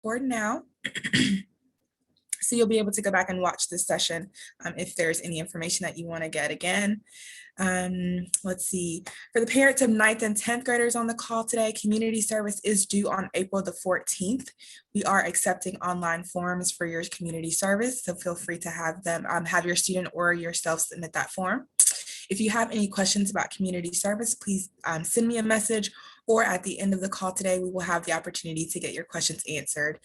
record now. So you'll be able to go back and watch this session if there's any information that you want to get again. Let's see. For the parents of 9th and 10th graders on the call today, community service is due on April the 14th. We are accepting online forms for your community service, so feel free to have them have your student or yourself submit that form. If you have any questions about community service, please send me a message, or at the end of the call today, we will have the opportunity to get your questions answered.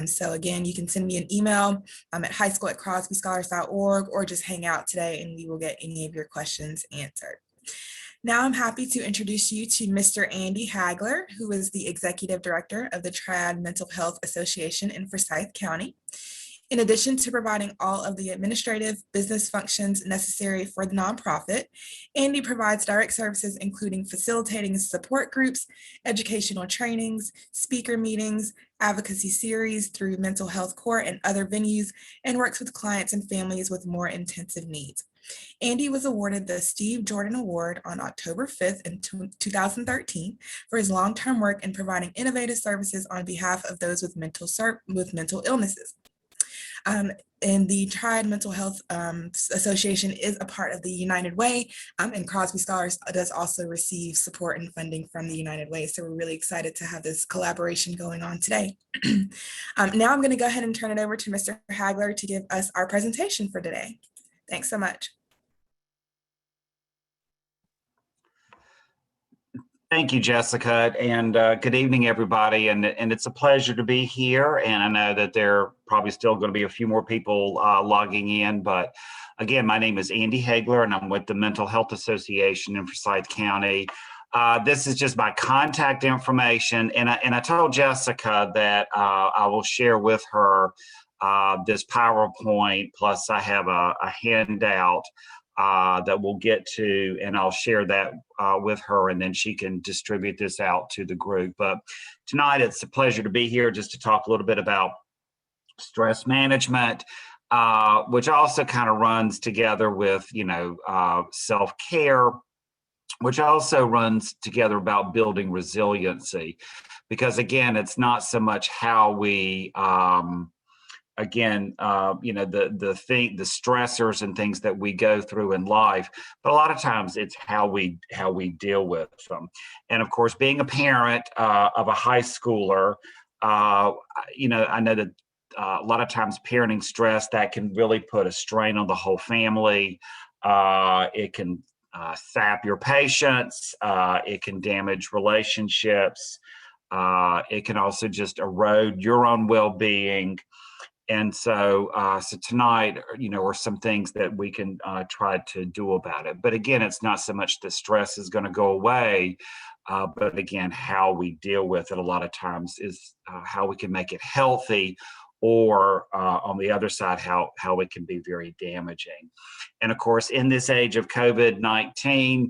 So again, you can send me an email at highschool@crosbyscholars.org, or just hang out today and we will get any of your questions answered. Now I'm happy to introduce you to Mr. Andy Hagler, who is the Executive Director of the Triad Mental Health Association in Forsyth County. In addition to providing all of the administrative business functions necessary for the nonprofit, Andy provides direct services including facilitating support groups, educational trainings, speaker meetings, advocacy series through mental health court and other venues, and works with clients and families with more intensive needs. Andy was awarded the Steve Jordan Award on October 5th in 2013 for his long-term work in providing innovative services on behalf of those with mental illnesses. And the Triad Mental Health Association is a part of the United Way, and Crosby Scholars does also receive support and funding from the United Way. So we're really excited to have this collaboration going on today. Now I'm going to go ahead and turn it over to Mr. Hagler to give us our presentation for today. Thanks so much. Thank you, Jessica, and good evening, everybody. And it's a pleasure to be here. And I know that there are probably still going to be a few more people logging in. But again, my name is Andy Hagler, and I'm with the Mental Health Association in Forsyth County. This is just my contact information. And I told Jessica that I will share with her this PowerPoint, plus I have a handout that we'll get to, and I'll share that with her, and then she can distribute this out to the group. But tonight it's a pleasure to be here just to talk a little bit about stress management, which also kind of runs together with, self-care, which also runs together about building resiliency, because again, it's not so much how we the stressors and things that we go through in life, but a lot of times it's how we deal with them. And of course, being a parent of a high schooler, I know that a lot of times parenting stress that can really put a strain on the whole family. It can sap your patience. It can damage relationships. It can also just erode your own well-being. And so tonight, are some things that we can try to do about it. But again, it's not so much the stress is going to go away, but again, how we deal with it a lot of times is how we can make it healthy, or on the other side, how it can be very damaging. And of course, in this age of COVID-19,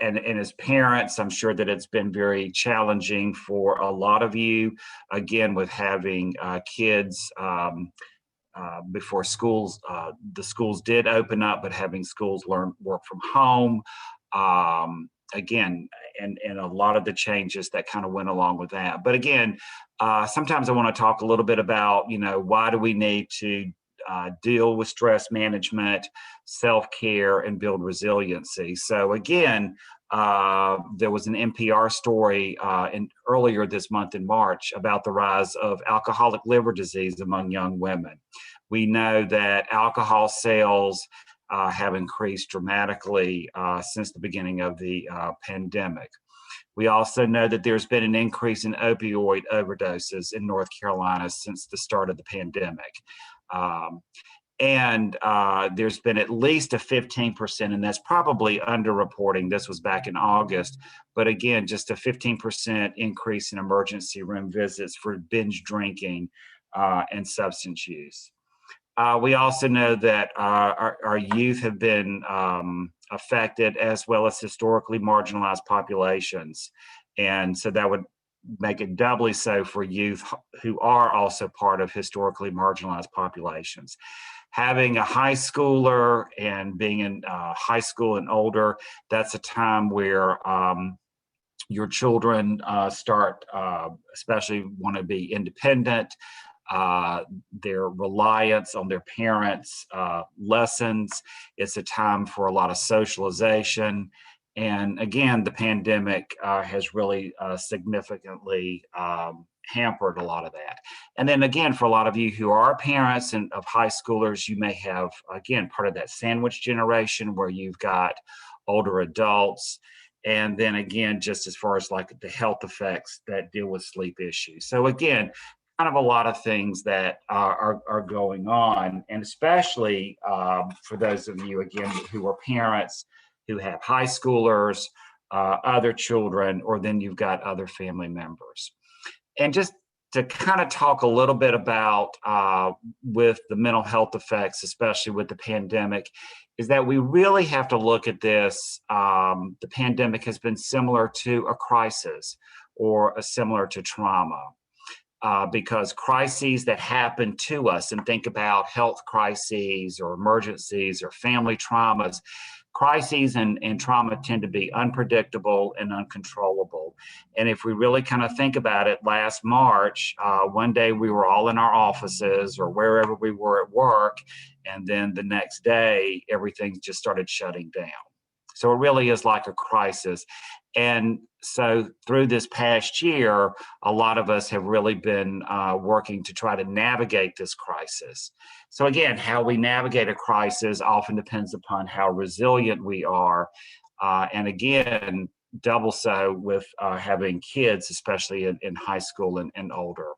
and as parents, I'm sure that it's been very challenging for a lot of you, again, with having kids before schools, the schools did open up, but having schools work from home, again, and a lot of the changes that kind of went along with that. But again, sometimes I want to talk a little bit about, why do we need to deal with stress management, self-care, and build resiliency. So again, there was an NPR story earlier this month in March about the rise of alcoholic liver disease among young women. We know that alcohol sales have increased dramatically since the beginning of the pandemic. We also know that there's been an increase in opioid overdoses in North Carolina since the start of the pandemic. And there's been at least a 15%, and that's probably underreporting. This was back in August, but again, just a 15% increase in emergency room visits for binge drinking and substance use. We also know that our youth have been affected, as well as historically marginalized populations. And so that would make it doubly so for youth who are also part of historically marginalized populations. Having a high schooler and being in high school and older, that's a time where your children start, especially want to be independent, their reliance on their parents lessens. It's a time for a lot of socialization. And again, the pandemic has really significantly hampered a lot of that. And then again, for a lot of you who are parents and of high schoolers, you may have, again, part of that sandwich generation where you've got older adults. And then again, just as far as like the health effects that deal with sleep issues. So again, kind of a lot of things that are going on, and especially for those of you again who are parents who have high schoolers, other children, or then you've got other family members. And just to kind of talk a little bit about with the mental health effects, especially with the pandemic, is that we really have to look at this. The pandemic has been similar to a crisis or similar to trauma. Because crises that happen to us, and think about health crises or emergencies or family traumas, crises and trauma tend to be unpredictable and uncontrollable. And if we really kind of think about it, last March, one day we were all in our offices or wherever we were at work, and then the next day, everything just started shutting down. So it really is like a crisis. And so through this past year, a lot of us have really been working to try to navigate this crisis. So again, how we navigate a crisis often depends upon how resilient we are. And again, double so with having kids, especially in high school and older.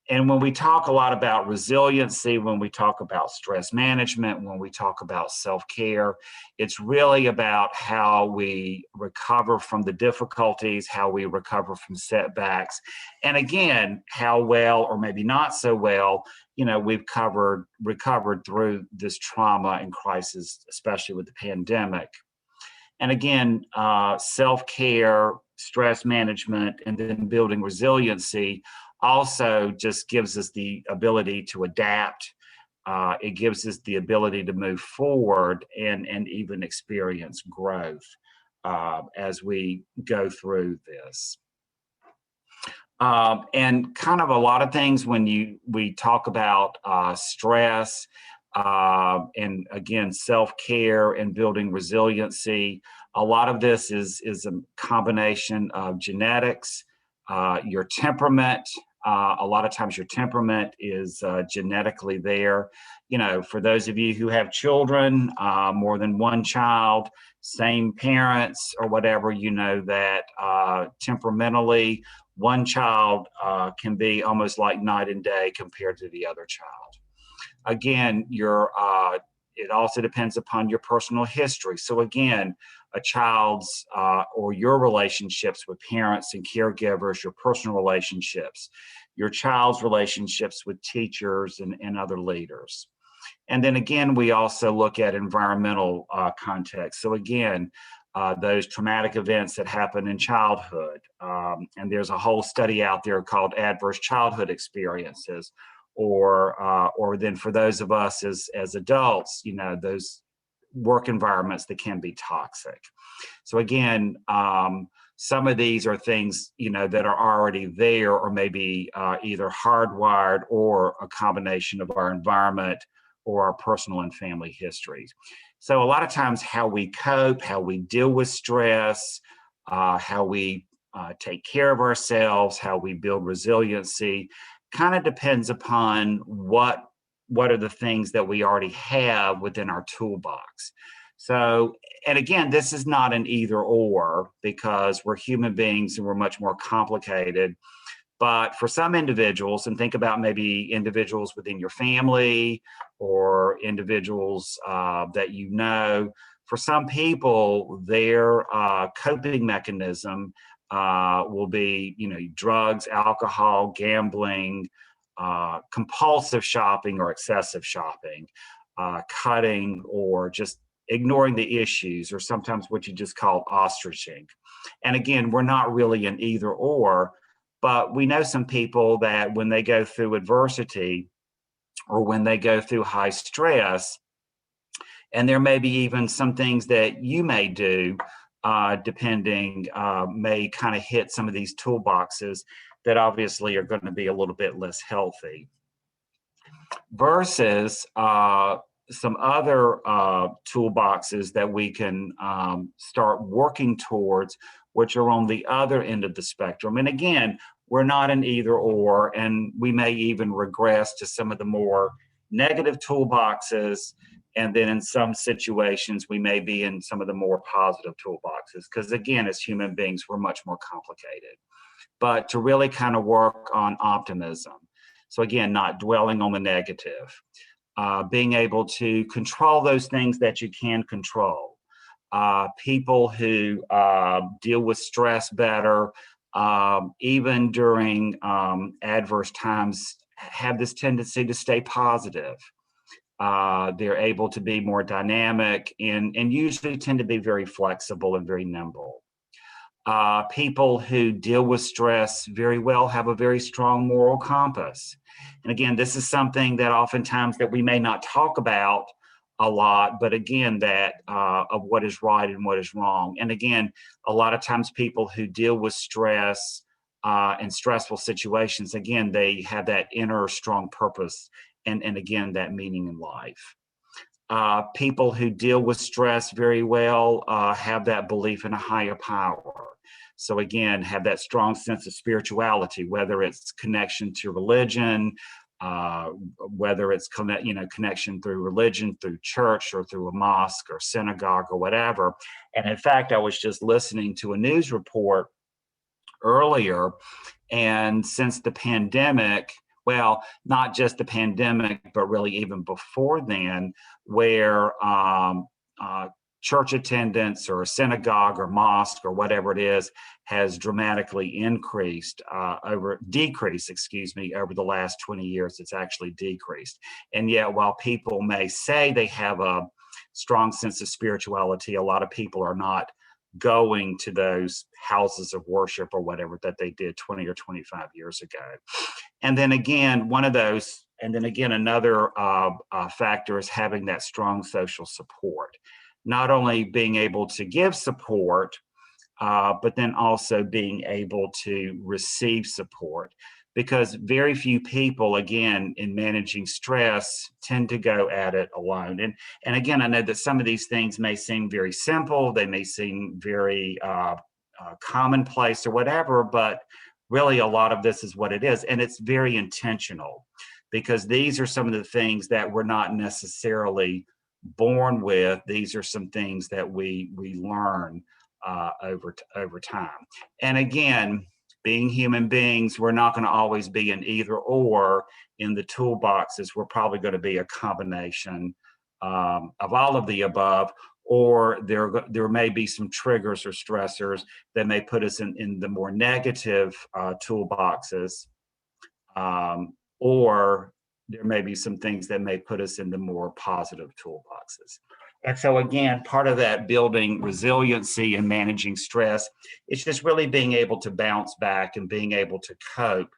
And when we talk a lot about resiliency, when we talk about stress management, when we talk about self-care, it's really about how we recover from the difficulties, how we recover from setbacks, and again, how well or maybe not so well, we've recovered through this trauma and crisis, especially with the pandemic. And again, self-care, stress management, and then building resiliency also just gives us the ability to adapt. It gives us the ability to move forward and even experience growth as we go through this. And kind of a lot of things when we talk about stress and again, self-care and building resiliency, a lot of this is a combination of genetics, your temperament. A lot of times your temperament is genetically there. For those of you who have children, more than one child, same parents or whatever, that temperamentally, one child can be almost like night and day compared to the other child. Again, it also depends upon your personal history. So again, a child's or your relationships with parents and caregivers, your personal relationships, your child's relationships with teachers and other leaders. And then again, we also look at environmental context. So again, those traumatic events that happen in childhood. And there's a whole study out there called Adverse Childhood Experiences. Or then for those of us as adults, those work environments that can be toxic. So again, some of these are things, that are already there or maybe either hardwired or a combination of our environment or our personal and family histories. So a lot of times how we cope, how we deal with stress, how we take care of ourselves, how we build resiliency, kind of depends upon what are the things that we already have within our toolbox. So, and again, this is not an either or because we're human beings and we're much more complicated. But for some individuals, and think about maybe individuals within your family or individuals that for some people, their coping mechanism will be, drugs, alcohol, gambling, compulsive shopping or excessive shopping, cutting, or just ignoring the issues, or sometimes what you just call ostriching. And again, we're not really an either or, but we know some people that when they go through adversity or when they go through high stress, and there may be even some things that you may do depending, may kind of hit some of these toolboxes that obviously are going to be a little bit less healthy. Versus some other toolboxes that we can start working towards, which are on the other end of the spectrum. And again, we're not an either or, and we may even regress to some of the more negative toolboxes. And then in some situations, we may be in some of the more positive toolboxes, because again, as human beings, we're much more complicated. But to really kind of work on optimism. So again, not dwelling on the negative, being able to control those things that you can control. People who deal with stress better, even during adverse times, have this tendency to stay positive. They're able to be more dynamic and usually tend to be very flexible and very nimble. People who deal with stress very well have a very strong moral compass. And again, this is something that oftentimes that we may not talk about a lot, but again, that of what is right and what is wrong. And again, a lot of times people who deal with stress and stressful situations, again, they have that inner strong purpose and again, that meaning in life. People who deal with stress very well have that belief in a higher power. So again, have that strong sense of spirituality, whether it's connection to religion, whether it's connection through religion, through church, or through a mosque or synagogue or whatever. And in fact, I was just listening to a news report earlier, and since the pandemic, well, not just the pandemic, but really even before then, where church attendance or a synagogue or mosque or whatever it is has dramatically decreased over the last 20 years. It's actually decreased. And yet, while people may say they have a strong sense of spirituality, a lot of people are not going to those houses of worship or whatever that they did 20 or 25 years ago. And then again, another factor is having that strong social support. Not only being able to give support, but then also being able to receive support. Because very few people, again, in managing stress, tend to go at it alone. And again, I know that some of these things may seem very simple, they may seem very commonplace or whatever, but really a lot of this is what it is. And it's very intentional, because these are some of the things that we're not necessarily born with. These are some things that we learn over time. And again, being human beings, we're not going to always be an either or in the toolboxes. We're probably going to be a combination of all of the above, or there may be some triggers or stressors that may put us in the more negative toolboxes, or there may be some things that may put us in the more positive toolboxes. And so again, part of that building resiliency and managing stress is just really being able to bounce back and being able to cope.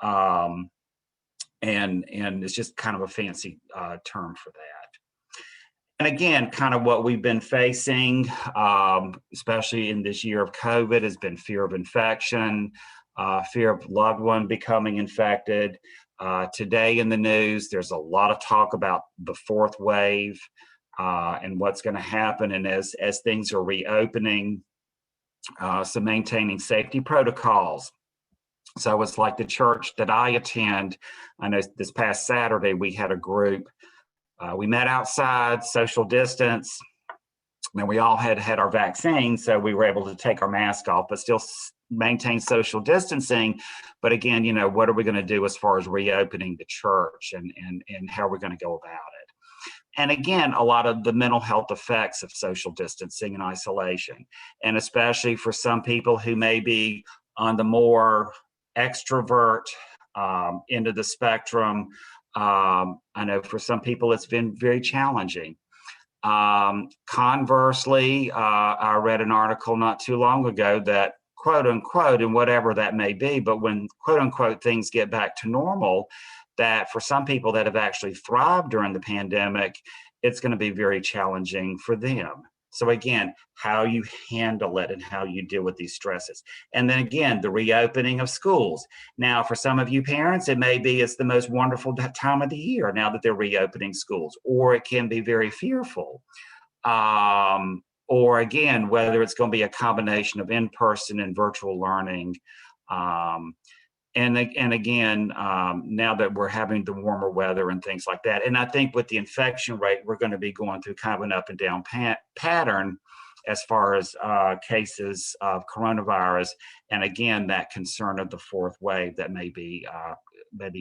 And it's just kind of a fancy term for that. And again, kind of what we've been facing, especially in this year of COVID, has been fear of infection, fear of loved one becoming infected. Today in the news, there's a lot of talk about the fourth wave and what's going to happen. And as things are reopening, so maintaining safety protocols. So it's like the church that I attend. I know this past Saturday, we had a group. We met outside, social distance. And we all had our vaccine, so we were able to take our mask off, but still maintain social distancing. But again, what are we going to do as far as reopening the church and how are we going to go about it? And again, a lot of the mental health effects of social distancing and isolation, and especially for some people who may be on the more extrovert end of the spectrum. I know for some people it's been very challenging. Conversely, I read an article not too long ago that quote unquote, and whatever that may be, but when quote unquote things get back to normal, that for some people that have actually thrived during the pandemic, it's going to be very challenging for them. So again, how you handle it and how you deal with these stresses. And then again, the reopening of schools. Now, for some of you parents, it may be it's the most wonderful time of the year now that they're reopening schools, or it can be very fearful. Or again, whether it's going to be a combination of in-person and virtual learning. Um, and again, now that we're having the warmer weather and things like that, and I think with the infection rate, we're going to be going through kind of an up and down pattern as far as cases of coronavirus, and again, that concern of the fourth wave that may be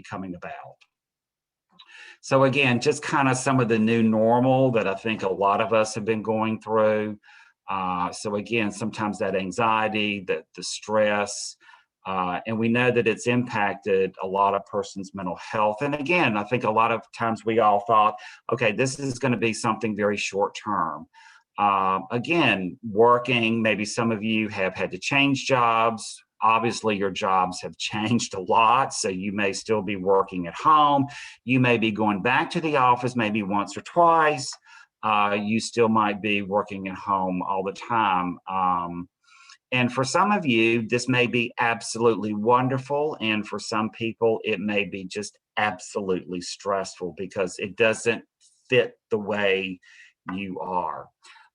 coming about. So again, just kind of some of the new normal that I think a lot of us have been going through. So again, sometimes that anxiety, the stress, and we know that it's impacted a lot of person's mental health. And again, I think a lot of times we all thought, okay, this is going to be something very short term. Again, working, maybe some of you have had to change jobs. Obviously, your jobs have changed a lot, so you may still be working at home. You may be going back to the office maybe once or twice. You still might be working at home all the time. And for some of you, this may be absolutely wonderful. And for some people, it may be just absolutely stressful because it doesn't fit the way you are.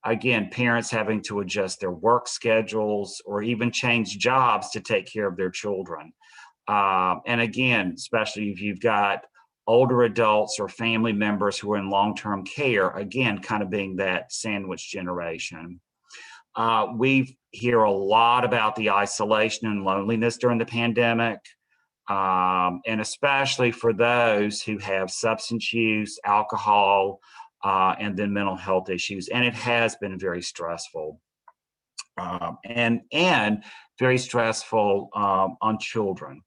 Again, parents having to adjust their work schedules or even change jobs to take care of their children. And again, especially if you've got older adults or family members who are in long-term care, again, kind of being that sandwich generation. We hear a lot about the isolation and loneliness during the pandemic, and especially for those who have substance use, alcohol, and then mental health issues. And it has been very stressful, and very stressful on children.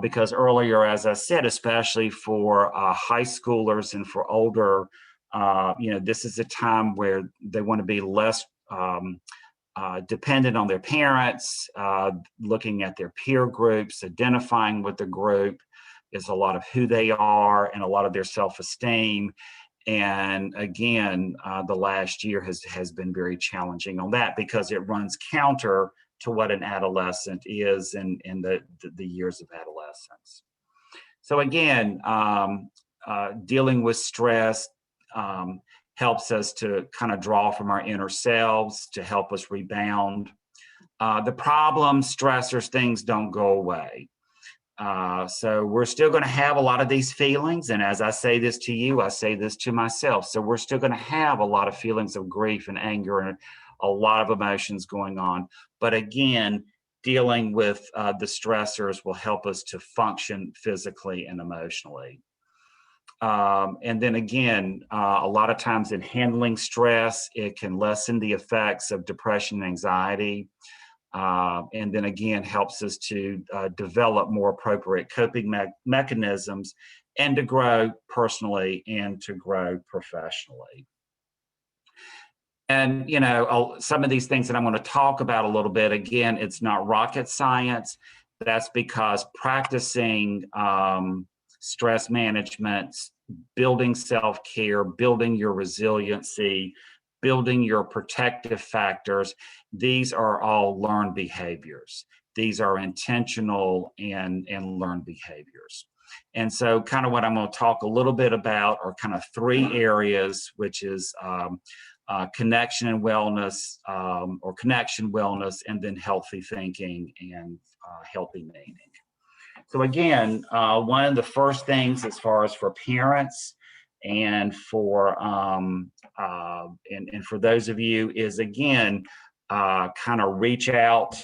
Because earlier, as I said, especially for high schoolers and for older, this is a time where they want to be less dependent on their parents, looking at their peer groups, identifying with the group is a lot of who they are and a lot of their self-esteem. And again, the last year has been very challenging on that because it runs counter to what an adolescent is in the years of adolescence. So again, dealing with stress helps us to kind of draw from our inner selves to help us rebound. The problems, stressors, things don't go away. So we're still going to have a lot of these feelings. And as I say this to you, I say this to myself. So we're still going to have a lot of feelings of grief and anger and a lot of emotions going on. But again, dealing with the stressors will help us to function physically and emotionally. And then again, a lot of times in handling stress, it can lessen the effects of depression and anxiety. And then again, helps us to develop more appropriate coping mechanisms and to grow personally and to grow professionally. And, some of these things that I'm going to talk about a little bit, again, it's not rocket science. That's because practicing stress management, building self-care, building your resiliency, building your protective factors, these are all learned behaviors. These are intentional and learned behaviors. And so kind of what I'm going to talk a little bit about are kind of three areas, which is connection and wellness, or connection, wellness, and then healthy thinking and healthy meaning. So again, one of the first things as far as for parents and for and for those of you is again, kind of reach out,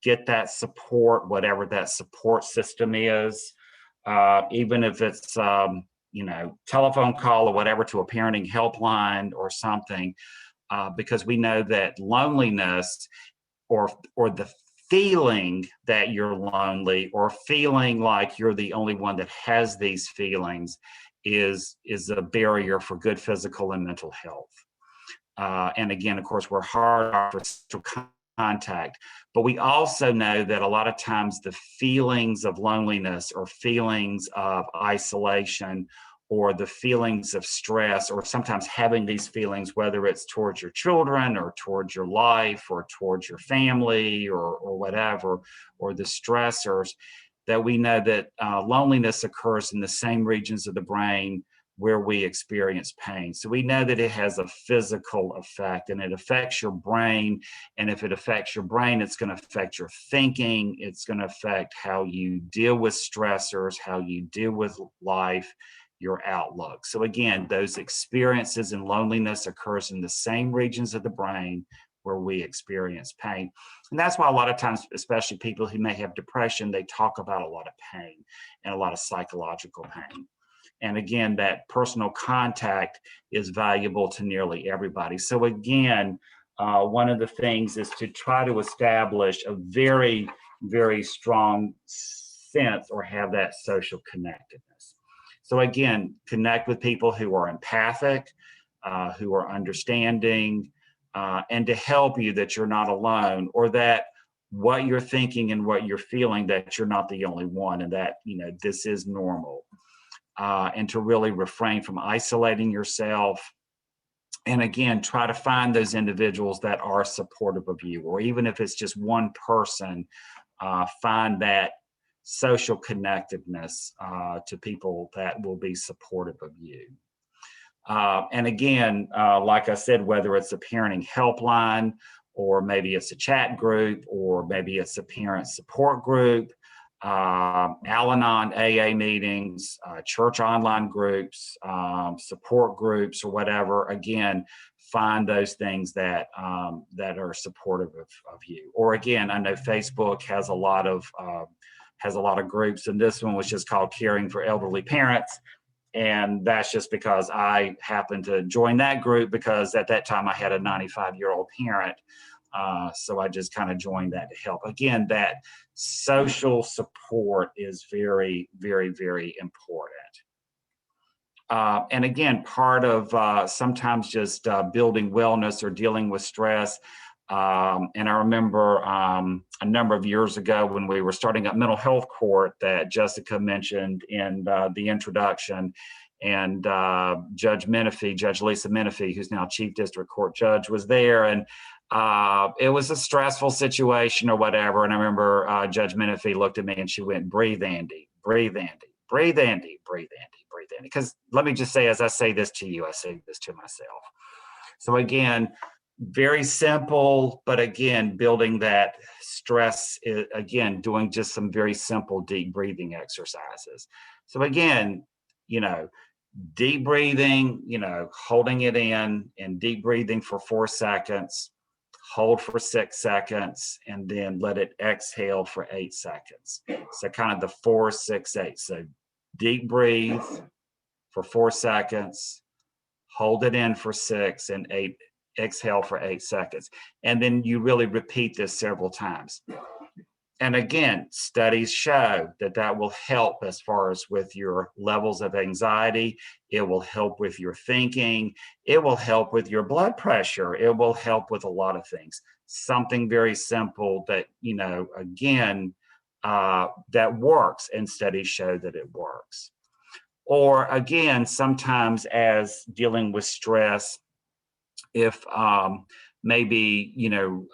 get that support, whatever that support system is, even if it's telephone call or whatever to a parenting helpline or something, because we know that loneliness or the feeling that you're lonely or feeling like you're the only one that has these feelings is a barrier for good physical and mental health. And again, of course, we're hard for social contact, but we also know that a lot of times the feelings of loneliness or feelings of isolation or the feelings of stress, or sometimes having these feelings, whether it's towards your children or towards your life or towards your family or whatever, or the stressors, that we know that loneliness occurs in the same regions of the brain where we experience pain. So we know that it has a physical effect, and it affects your brain. And if it affects your brain, it's going to affect your thinking. It's going to affect how you deal with stressors, how you deal with life, your outlook. So again, those experiences and loneliness occurs in the same regions of the brain where we experience pain. And that's why a lot of times, especially people who may have depression, they talk about a lot of pain and a lot of psychological pain. And again, that personal contact is valuable to nearly everybody. So again, one of the things is to try to establish a very, very strong sense or have that social connectedness. So again, connect with people who are empathic, who are understanding, and to help you that you're not alone, or that what you're thinking and what you're feeling, that you're not the only one, and that, you know, this is normal. And to really refrain from isolating yourself. And again, try to find those individuals that are supportive of you, or even if it's just one person, find that social connectedness to people that will be supportive of you. And again, like I said, whether it's a parenting helpline, or maybe it's a chat group, or maybe it's a parent support group, Al-Anon AA meetings, church online groups, support groups, or whatever. Again, find those things that that are supportive of you. Or again, I know Facebook has a lot of groups, and this one was just called Caring for Elderly Parents. And that's just because I happened to join that group, because at that time I had a 95-year-old parent. So I just kind of joined that to help. Again, that social support is very, very, very important. And again, part of sometimes just building wellness or dealing with stress. And I remember a number of years ago when we were starting up mental health court that Jessica mentioned in the introduction, and Judge Menifee, Judge Lisa Menifee, who's now Chief District Court Judge, was there. And it was a stressful situation or whatever. And I remember Judge Menifee looked at me and she went, "Breathe, Andy, breathe, Andy, breathe, Andy, breathe, Andy, breathe, Andy." Because let me just say, as I say this to you, I say this to myself. So again, very simple, but again, building that stress, again, doing just some very simple deep breathing exercises. So again, you know, deep breathing, you know, holding it in and deep breathing for 4 seconds, hold for 6 seconds, and then let it exhale for 8 seconds. So kind of the 4, 6, 8. So deep breathe for 4 seconds, hold it in for 6, and 8, exhale for 8 seconds. And then you really repeat this several times. And again, studies show that that will help as far as with your levels of anxiety. It will help with your thinking. It will help with your blood pressure. It will help with a lot of things. Something very simple that, you know, again, that works, and studies show that it works. Or again, sometimes as dealing with stress, if maybe, you know,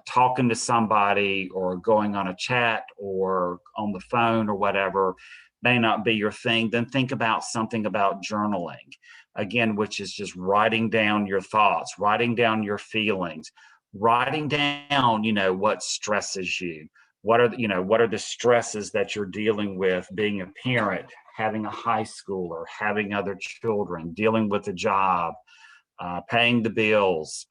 talking to somebody or going on a chat or on the phone or whatever may not be your thing, then think about something about journaling, again, which is just writing down your thoughts, writing down your feelings, writing down, you know, what stresses you. What are, you know, what are the stresses that you're dealing with being a parent, having a high schooler, having other children, dealing with a job, paying the bills.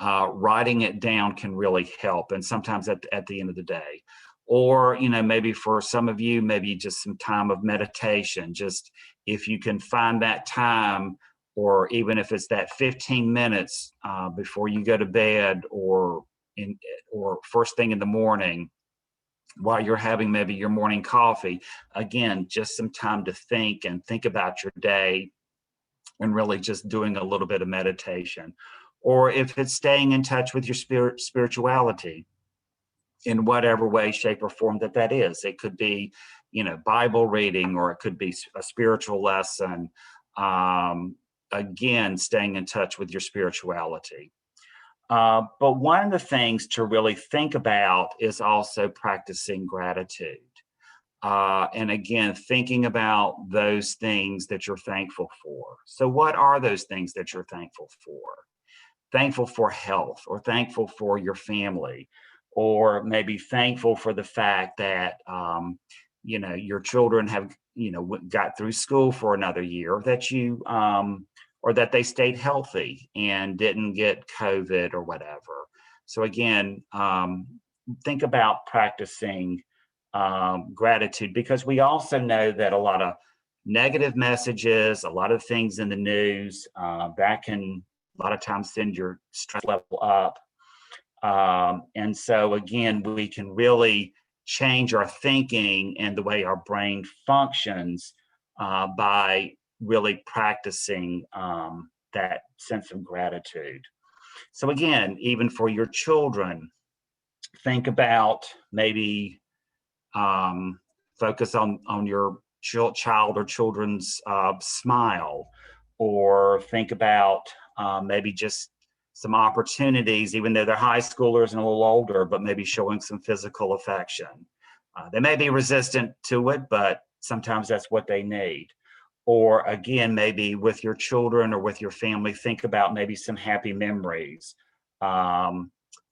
Writing it down can really help, and sometimes at the end of the day. Or, you know, maybe for some of you, maybe just some time of meditation. Just if you can find that time, or even if it's that 15 minutes before you go to bed, or first thing in the morning while you're having maybe your morning coffee. Again, just some time to think and think about your day, and really just doing a little bit of meditation. Or if it's staying in touch with your spirituality, in whatever way, shape, or form that is. It could be, Bible reading, or it could be a spiritual lesson. Again, staying in touch with your spirituality. But one of the things to really think about is also practicing gratitude. And again, thinking about those things that you're thankful for. So what are those things that you're thankful for? Thankful for health, or thankful for your family, or maybe thankful for the fact that, your children have, got through school for another year, that or that they stayed healthy and didn't get COVID or whatever. So again, think about practicing gratitude, because we also know that a lot of negative messages, a lot of things in the news, that can a lot of times send your stress level up. And so again, we can really change our thinking and the way our brain functions by really practicing that sense of gratitude. So again, even for your children, think about maybe focus on your child or children's smile, or think about maybe just some opportunities, even though they're high schoolers and a little older, but maybe showing some physical affection. They may be resistant to it, but sometimes that's what they need. Or again, maybe with your children or with your family, think about maybe some happy memories.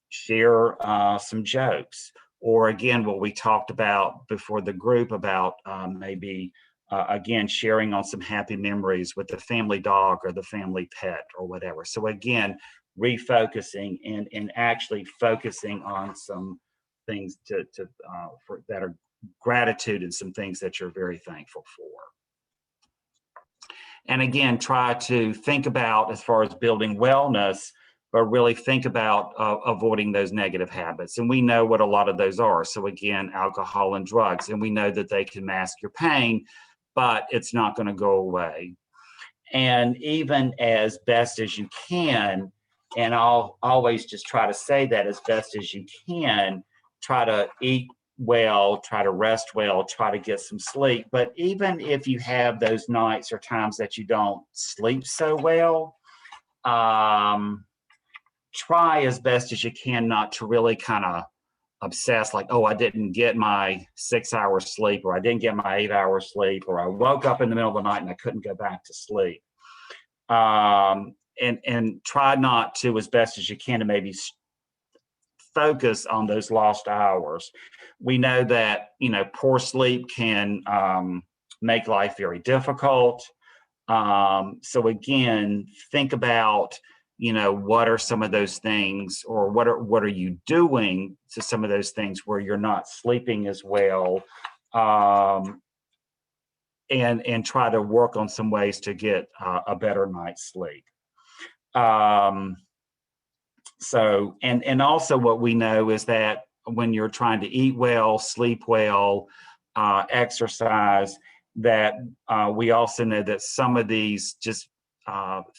Share some jokes. Or again, what we talked about before the group about maybe, again, sharing on some happy memories with the family dog or the family pet or whatever. So again, refocusing and actually focusing on some things for that are gratitude, and some things that you're very thankful for. And again, try to think about, as far as building wellness, but really think about avoiding those negative habits. And we know what a lot of those are. So again, alcohol and drugs, and we know that they can mask your pain, but it's not going to go away. And even as best as you can, and I'll always just try to say that, as best as you can, try to eat well, try to rest well, try to get some sleep. But even if you have those nights or times that you don't sleep so well, try as best as you can not to really kind of obsess, like, oh, I didn't get my 6 hours sleep, or I didn't get my 8 hours sleep, or I woke up in the middle of the night and I couldn't go back to sleep. And try not to, as best as you can, to maybe focus on those lost hours. We know that, poor sleep can make life very difficult. So again, think about, what are some of those things, or what are you doing to some of those things where you're not sleeping as well, and try to work on some ways to get a better night's sleep. So, and also what we know is that when you're trying to eat well, sleep well, exercise, that we also know that some of these just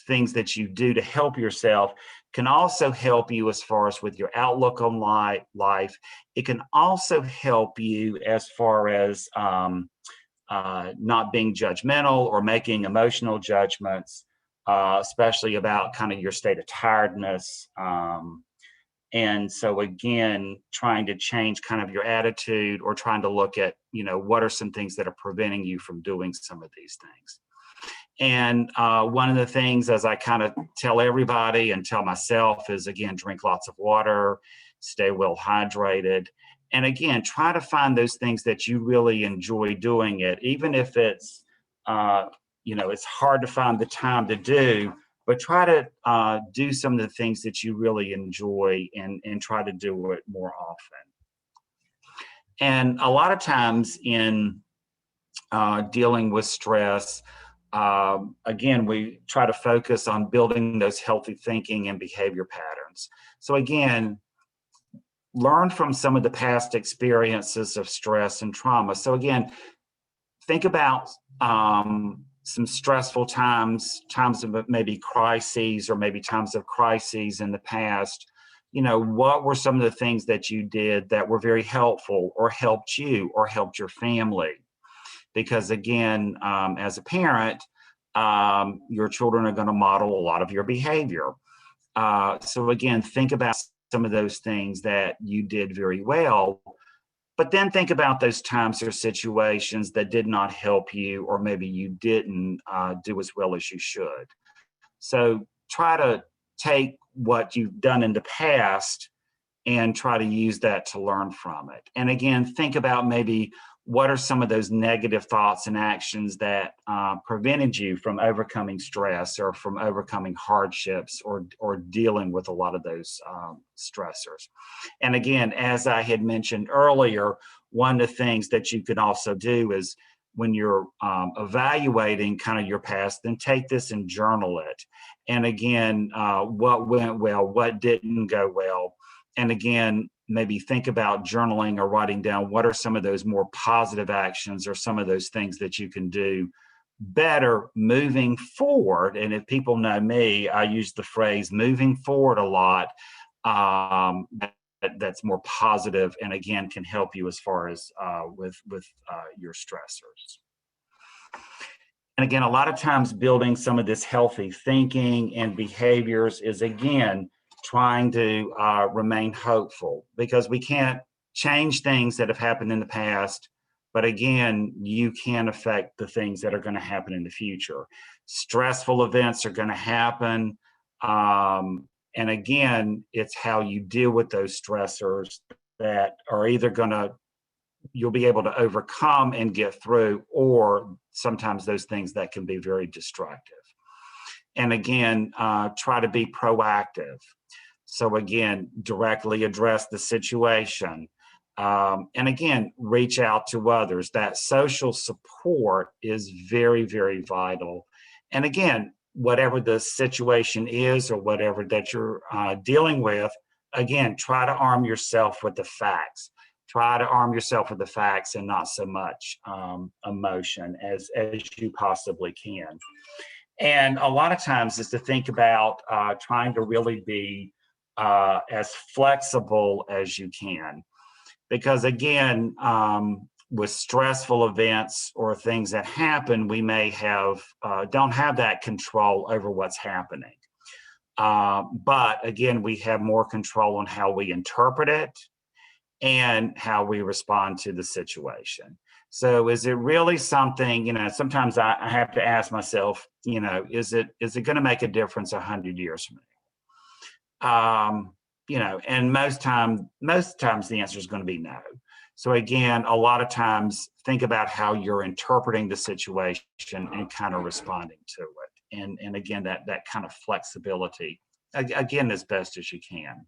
things that you do to help yourself can also help you as far as with your outlook on life. It can also help you as far as not being judgmental or making emotional judgments, especially about kind of your state of tiredness. And so again, trying to change kind of your attitude, or trying to look at, what are some things that are preventing you from doing some of these things. And one of the things, as I kind of tell everybody and tell myself, is again, drink lots of water, stay well hydrated. And again, try to find those things that you really enjoy doing it, even if it's, it's hard to find the time to do, but try to do some of the things that you really enjoy, and try to do it more often. And a lot of times in dealing with stress, again, we try to focus on building those healthy thinking and behavior patterns. So again, learn from some of the past experiences of stress and trauma. So again, think about some stressful times of maybe crises, or maybe times of crises in the past, what were some of the things that you did that were very helpful or helped you or helped your family? Because again, as a parent, your children are going to model a lot of your behavior. So again, think about some of those things that you did very well, but then think about those times or situations that did not help you, or maybe you didn't do as well as you should. So try to take what you've done in the past and try to use that to learn from it. And again, think about maybe what are some of those negative thoughts and actions that prevented you from overcoming stress or from overcoming hardships or dealing with a lot of those stressors. And again, as I had mentioned earlier, one of the things that you can also do is when you're evaluating kind of your past, then take this and journal it. And again, what went well, what didn't go well. And again, maybe think about journaling or writing down what are some of those more positive actions or some of those things that you can do better moving forward. And if people know me, I use the phrase moving forward a lot. That's more positive and again can help you as far as with your stressors. And again, a lot of times building some of this healthy thinking and behaviors is again trying to remain hopeful, because we can't change things that have happened in the past, but again, you can affect the things that are going to happen in the future. Stressful events are going to happen. And again, it's how you deal with those stressors that are either you'll be able to overcome and get through, or sometimes those things that can be very destructive. And again, try to be proactive. So again, directly address the situation. And again, reach out to others. That social support is very, very vital. And again, whatever the situation is or whatever that you're dealing with, again, try to arm yourself with the facts. Try to arm yourself with the facts and not so much emotion as you possibly can. And a lot of times is to think about trying to really be as flexible as you can. Because again, with stressful events or things that happen, we may don't have that control over what's happening. But again, we have more control on how we interpret it and how we respond to the situation. So is it really something, sometimes I have to ask myself, is it going to make a difference 100 years from now? And most times the answer is going to be no. So again, a lot of times think about how you're interpreting the situation and kind of responding to it. And again, that kind of flexibility, again, as best as you can.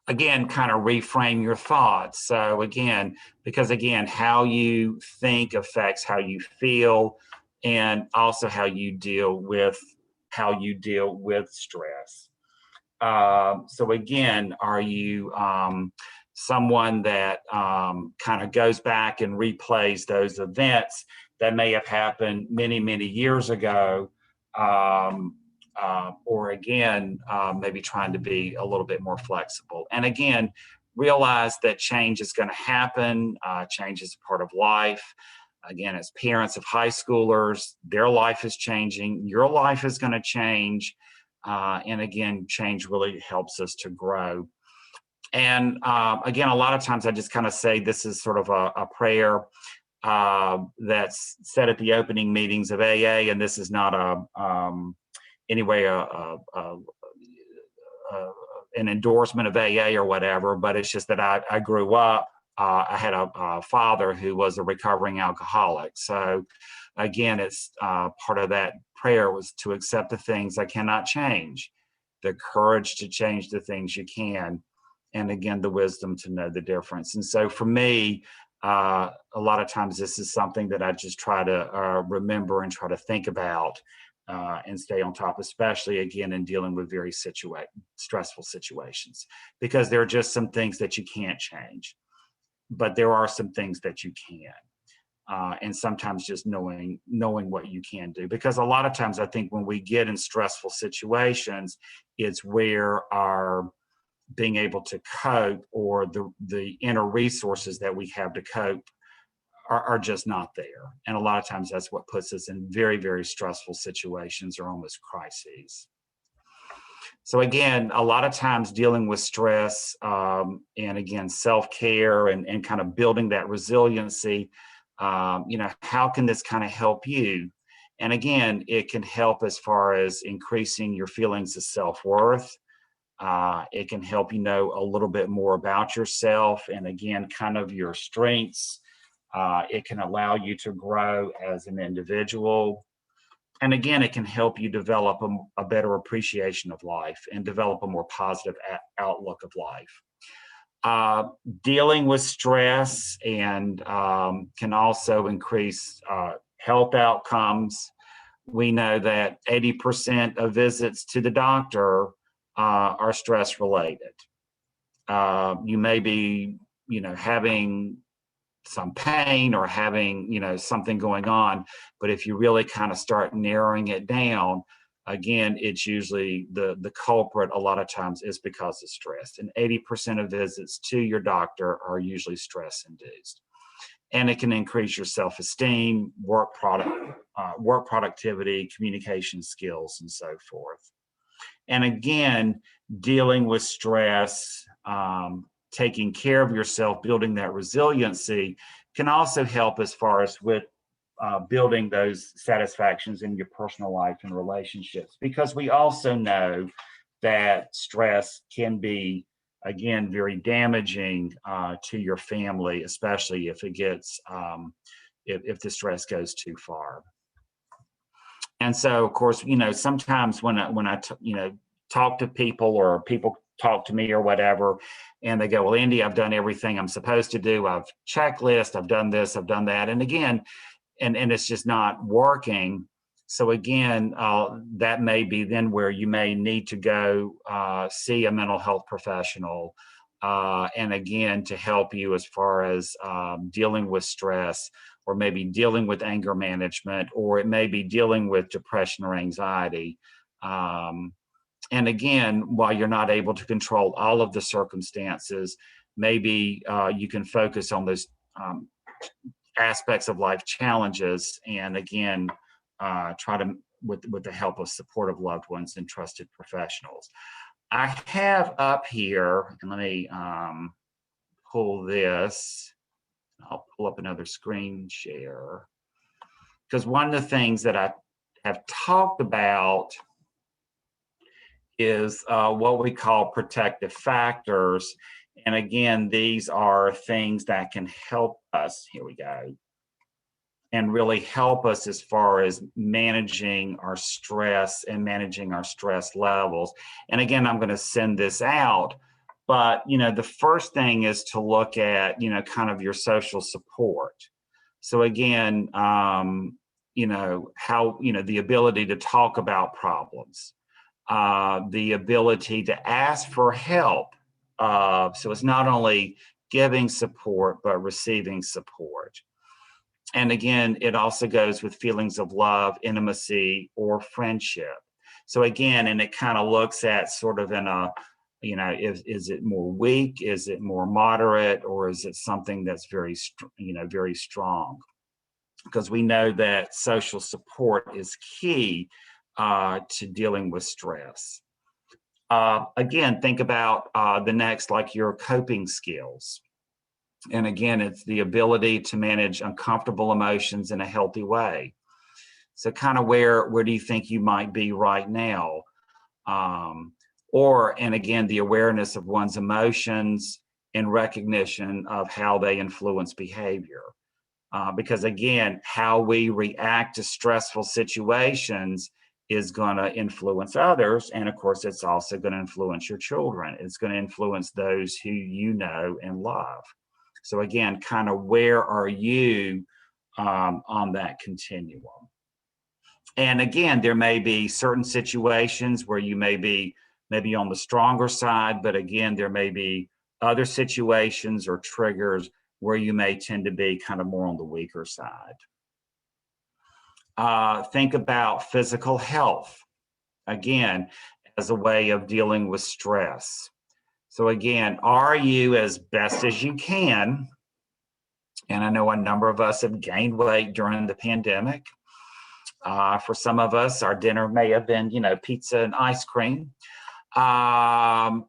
Again, kind of reframe your thoughts. So again, because again, how you think affects how you feel, and also how you deal with stress. So again, are you someone that kind of goes back and replays those events that may have happened many, many years ago? Or again, maybe trying to be a little bit more flexible. And again, realize that change is going to happen. Change is a part of life. Again, as parents of high schoolers, their life is changing. Your life is going to change. And again, change really helps us to grow. And again, a lot of times I just kind of say this is sort of a prayer that's said at the opening meetings of AA, and this is not an endorsement of AA or whatever, but it's just that I grew up, I had a father who was a recovering alcoholic. So again, it's part of that prayer was to accept the things I cannot change, the courage to change the things you can, and again, the wisdom to know the difference. And so for me, a lot of times this is something that I just try to remember and try to think about and stay on top, especially again in dealing with very stressful situations, because there are just some things that you can't change, but there are some things that you can. and sometimes just knowing what you can do. Because a lot of times I think when we get in stressful situations, it's where our being able to cope or the inner resources that we have to cope are just not there. And a lot of times that's what puts us in very, very stressful situations or almost crises. So again, a lot of times dealing with stress and again, self-care and kind of building that resiliency, how can this kind of help you? And again, it can help as far as increasing your feelings of self-worth. It can help you know a little bit more about yourself and again, kind of your strengths. It can allow you to grow as an individual. And again, it can help you develop a better appreciation of life and develop a more positive outlook of life. Dealing with stress and can also increase health outcomes. We know that 80% of visits to the doctor are stress related. You may be, having some pain or having, something going on, but if you really kind of start narrowing it down, again, it's usually the culprit a lot of times is because of stress. And 80% of visits to your doctor are usually stress induced. And it can increase your self-esteem, work productivity, communication skills, and so forth. And again, dealing with stress, taking care of yourself, building that resiliency can also help as far as with building those satisfactions in your personal life and relationships. Because we also know that stress can be, again, very damaging to your family, especially if it gets, if the stress goes too far. And so, of course, sometimes when I talk to people or people talk to me or whatever, and they go, well, Andy, I've done everything I'm supposed to do. I've checklist, I've done this, I've done that. And again, and it's just not working. So again, that may be then where you may need to go see a mental health professional. And again, to help you as far as dealing with stress, or maybe dealing with anger management, or it may be dealing with depression or anxiety. And again, while you're not able to control all of the circumstances, maybe you can focus on those aspects of life challenges, and again, try to, with the help of supportive loved ones and trusted professionals. I have up here, and let me pull this. I'll pull up another screen share, because one of the things that I have talked about is what we call protective factors. And again, these are things that can help us, here we go, and really help us as far as managing our stress and managing our stress levels. And again, I'm going to send this out, but the first thing is to look at, kind of your social support. So again, how, the ability to talk about problems, the ability to ask for help. So it's not only giving support, but receiving support. And again, it also goes with feelings of love, intimacy, or friendship. So again, and it kind of looks at sort of in a, is it more weak? Is it more moderate? Or is it something that's very, very strong? Because we know that social support is key to dealing with stress. Again, think about the next, like your coping skills. And again, it's the ability to manage uncomfortable emotions in a healthy way. So kind of where do you think you might be right now? And again, the awareness of one's emotions and recognition of how they influence behavior. Because again, how we react to stressful situations is going to influence others. And of course, it's also going to influence your children. It's going to influence those who you know and love. So again, kind of where are you on that continuum? And again, there may be certain situations where you may be maybe on the stronger side, but again, there may be other situations or triggers where you may tend to be kind of more on the weaker side. Think about physical health, again, as a way of dealing with stress. So again, are you, as best as you can, and I know a number of us have gained weight during the pandemic. For some of us, our dinner may have been, pizza and ice cream. But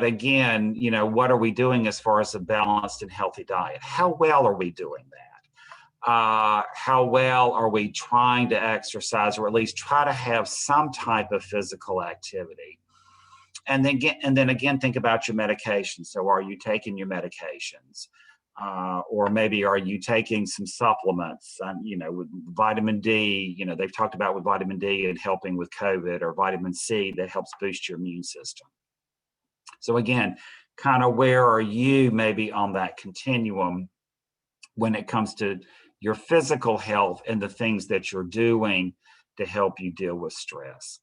again, what are we doing as far as a balanced and healthy diet? How well are we doing that? How well are we trying to exercise, or at least try to have some type of physical activity? And then again, think about your medications. So are you taking your medications? Or maybe are you taking some supplements, with vitamin D, they've talked about with vitamin D and helping with COVID, or vitamin C that helps boost your immune system. So again, kind of where are you maybe on that continuum when it comes to your physical health and the things that you're doing to help you deal with stress?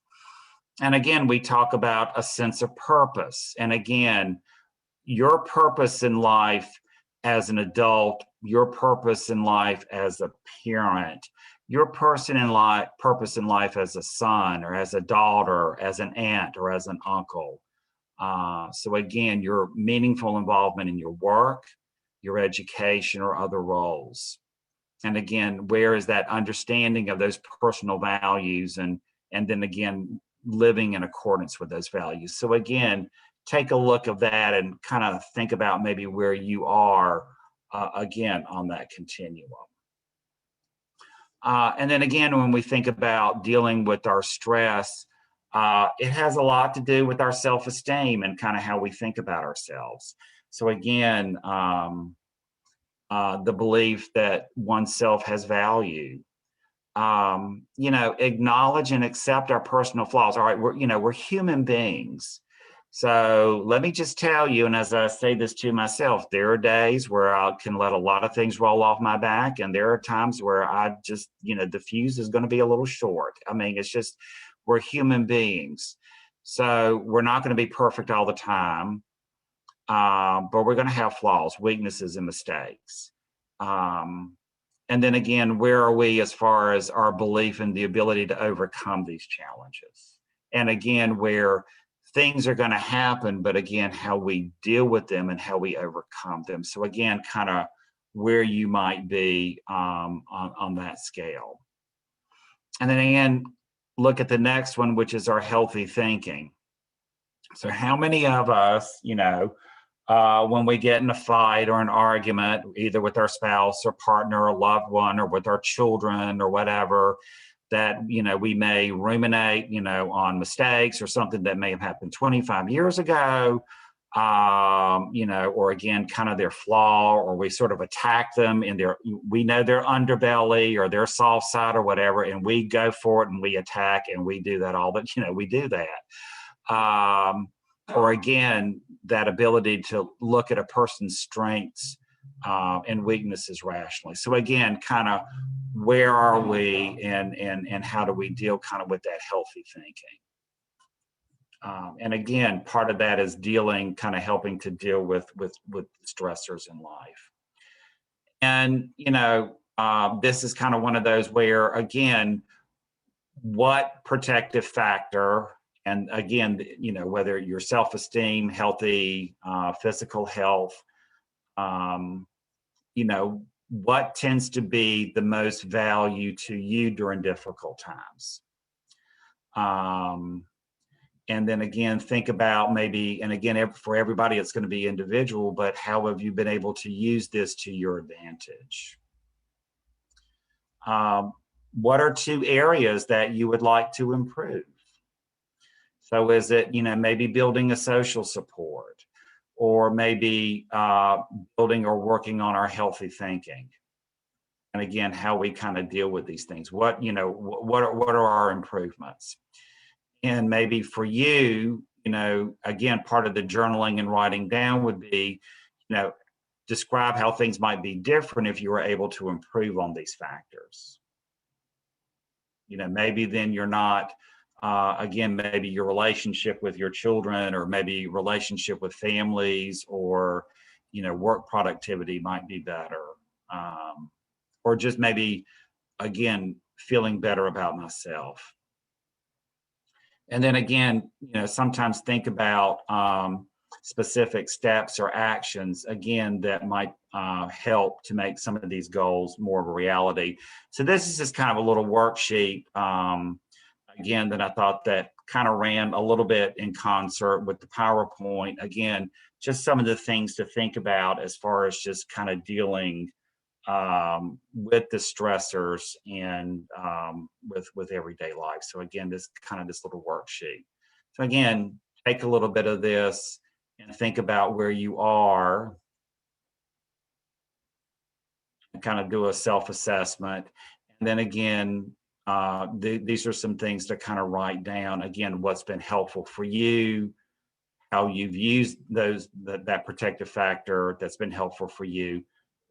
And again, we talk about a sense of purpose. And again, your purpose in life as an adult, your purpose in life as a parent, your purpose in life as a son or as a daughter, as an aunt or as an uncle. So again, your meaningful involvement in your work, your education, or other roles. And again, where is that understanding of those personal values, and then again, living in accordance with those values? So again, take a look at that and kind of think about maybe where you are, again, on that continuum. And then again, when we think about dealing with our stress, it has a lot to do with our self-esteem and kind of how we think about ourselves. So again, the belief that oneself has value. Acknowledge and accept our personal flaws. All right, we're human beings. So let me just tell you, and as I say this to myself, there are days where I can let a lot of things roll off my back, and there are times where I just, the fuse is going to be a little short. I mean, it's just, we're human beings. So we're not going to be perfect all the time, but we're going to have flaws, weaknesses, and mistakes. And then again, where are we as far as our belief in the ability to overcome these challenges? And again, where things are going to happen, but again, how we deal with them and how we overcome them. So again, kind of where you might be on that scale. And then again, look at the next one, which is our healthy thinking. So how many of us, when we get in a fight or an argument, either with our spouse or partner or loved one, or with our children or whatever, that, we may ruminate, on mistakes or something that may have happened 25 years ago, or again, kind of their flaw, or we sort of attack them in we know their underbelly or their soft side or whatever, and we go for it and we attack, and we do that we do that. Or again, that ability to look at a person's strengths and weaknesses rationally. So again, kind of where are we, and how do we deal kind of with that healthy thinking? And again, part of that is helping to deal with stressors in life. And, this is kind of one of those where, again, what protective factor, and again, whether your self-esteem, healthy, physical health, what tends to be the most value to you during difficult times? And then again, think about maybe, and again, for everybody, it's going to be individual, but how have you been able to use this to your advantage? What are 2 areas that you would like to improve? So is it, maybe building a social support, or maybe building or working on our healthy thinking? And again, how we kind of deal with these things. What are our improvements? And maybe for you, again, part of the journaling and writing down would be, describe how things might be different if you were able to improve on these factors. Maybe then you're not, again, maybe your relationship with your children, or maybe relationship with families, or, work productivity might be better, or just maybe, again, feeling better about myself. And then again, sometimes think about specific steps or actions, again, that might help to make some of these goals more of a reality. So this is just kind of a little worksheet, again, that I thought that kind of ran a little bit in concert with the PowerPoint. Again, just some of the things to think about as far as just kind of dealing with the stressors and with everyday life. So again, this little worksheet. So again, take a little bit of this and think about where you are and kind of do a self-assessment. And then again, these are some things to kind of write down. Again, what's been helpful for you, how you've used that protective factor that's been helpful for you.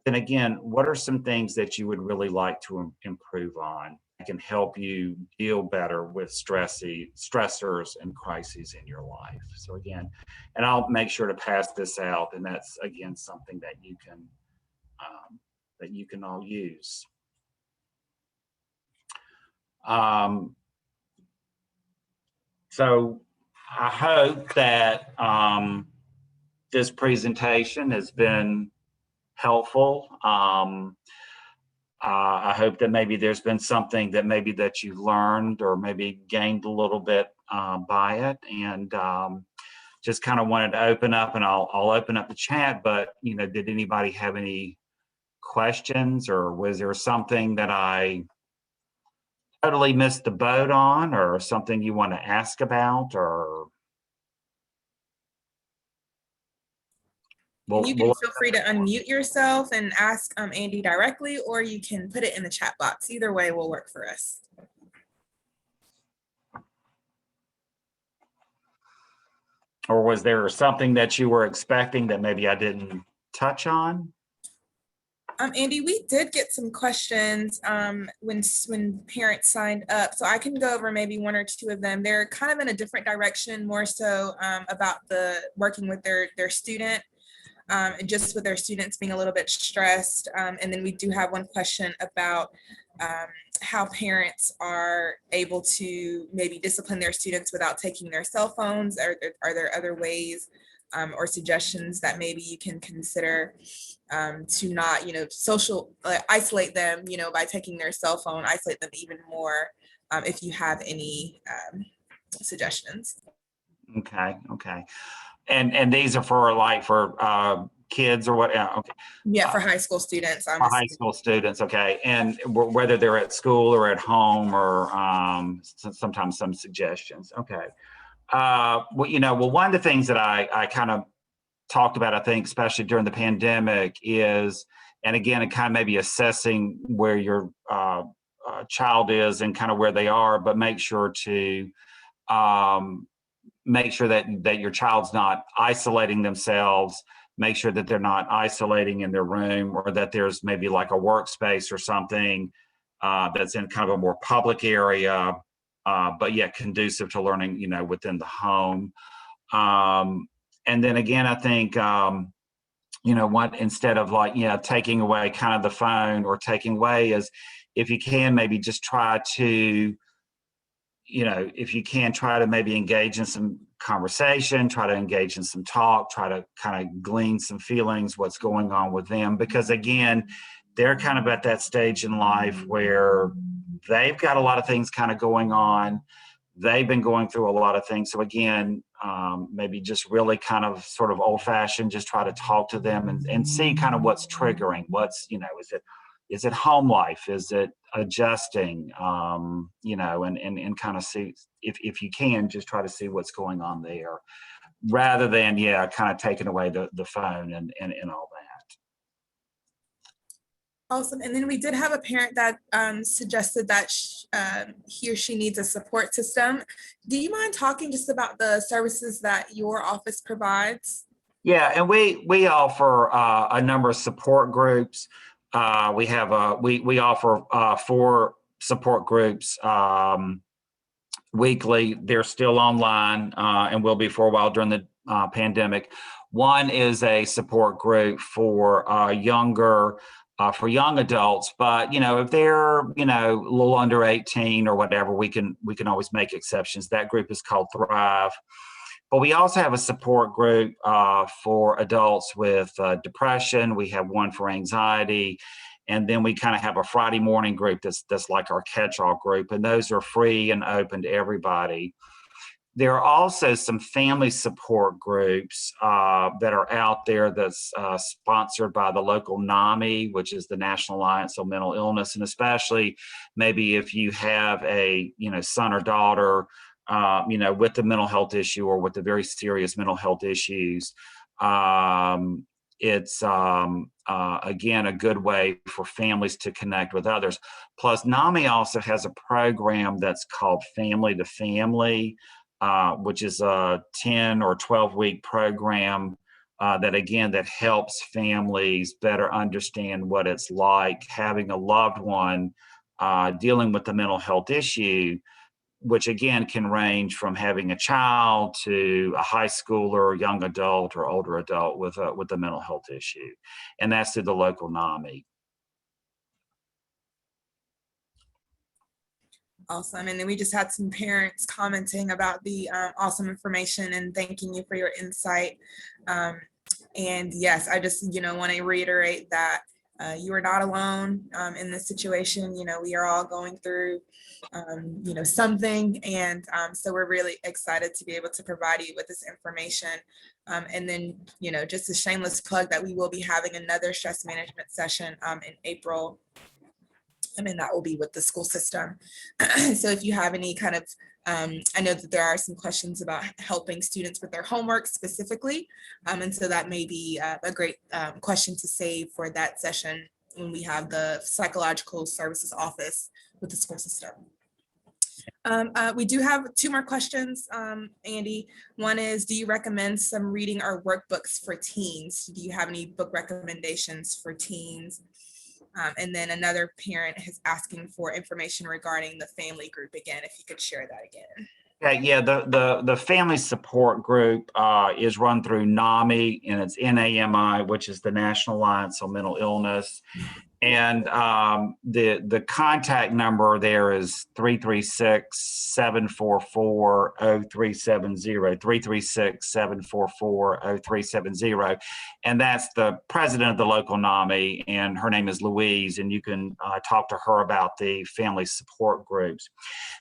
And again, what are some things that you would really like to improve on that can help you deal better with stressors and crises in your life? So again, and I'll make sure to pass this out, and that's again something that you can all use. So I hope that this presentation has been helpful. I hope that maybe there's been something that you've learned or maybe gained a little bit by it. And just kind of wanted to open up, and I'll open up the chat, but did anybody have any questions, or was there something that I totally missed the boat on, or something you want to ask about, or you can feel free to unmute yourself and ask Andy directly, or you can put it in the chat box. Either way will work for us. Or was there something that you were expecting that maybe I didn't touch on? Andy, we did get some questions when parents signed up, so I can go over maybe one or two of them. They're kind of in a different direction, more so about the working with their student, and just with their students being a little bit stressed. And then we do have one question about how parents are able to maybe discipline their students without taking their cell phones. Are there other ways or suggestions that maybe you can consider to not, isolate them, by taking their cell phone, isolate them even more, if you have any suggestions. Okay. And these are for kids or what? Okay. Yeah, for high school students. For high school students, okay. And whether they're at school or at home, or sometimes some suggestions. Okay. Well, one of the things that I kind of talked about, I think, especially during the pandemic, is, and again, it kind of maybe assessing where your child is and kind of where they are, but make sure that your child's not isolating themselves. Make sure that they're not isolating in their room, or that there's maybe like a workspace or something that's in kind of a more public area, but yet conducive to learning, within the home. And then again, I think, instead of taking away kind of the phone or taking away, is if you can maybe just try to, if you can try to maybe engage in some conversation, try to engage in some talk, try to kind of glean some feelings, what's going on with them. Because again, they're kind of at that stage in life where they've got a lot of things kind of going on. They've been going through a lot of things. So again, maybe just really kind of sort of old fashioned, just try to talk to them and see kind of what's triggering. What's, is it home life? Is it adjusting? And kind of see if you can just try to see what's going on there, rather than kind of taking away the phone and all that. Awesome. And then we did have a parent that suggested that he or she needs a support system. Do you mind talking just about the services that your office provides? Yeah, and we offer a number of support groups. We offer 4 support groups weekly. They're still online and will be for a while during the pandemic. One is a support group for for young adults, but if they're a little under 18 or whatever, we can always make exceptions. That group is called Thrive. But we also have a support group for adults with depression. We have one for anxiety, and then we kind of have a Friday morning group that's like our catch-all group, and those are free and open to everybody. There are also some family support groups that are out there that's sponsored by the local NAMI, which is the National Alliance on Mental Illness, and especially maybe if you have a son or daughter with a mental health issue or with a very serious mental health issues. It's again a good way for families to connect with others. Plus, NAMI also has a program that's called Family to Family, which is a 10 or 12-week program that helps families better understand what it's like having a loved one dealing with a mental health issue, which again can range from having a child to a high schooler, young adult, or older adult with a mental health issue, and that's through the local NAMI. Awesome. And then we just had some parents commenting about the awesome information and thanking you for your insight. And yes, I just, want to reiterate that you are not alone in this situation. We are all going through, something. And so we're really excited to be able to provide you with this information. And then, just a shameless plug that we will be having another stress management session in April. And that will be with the school system. So if you have any kind of, I know that there are some questions about helping students with their homework specifically. And so that may be a great question to save for that session when we have the psychological services office with the school system. We do have two more questions, Andy. One is, do you recommend some reading or workbooks for teens? Do you have any book recommendations for teens? And then another parent is asking for information regarding the family group again, if you could share that again. Yeah, the family support group is run through NAMI, and it's NAMI, which is the National Alliance on Mental Illness. And the contact number there is 336-744-0370, 336-744-0370. And that's the president of the local NAMI, and her name is Louise, and you can talk to her about the family support groups.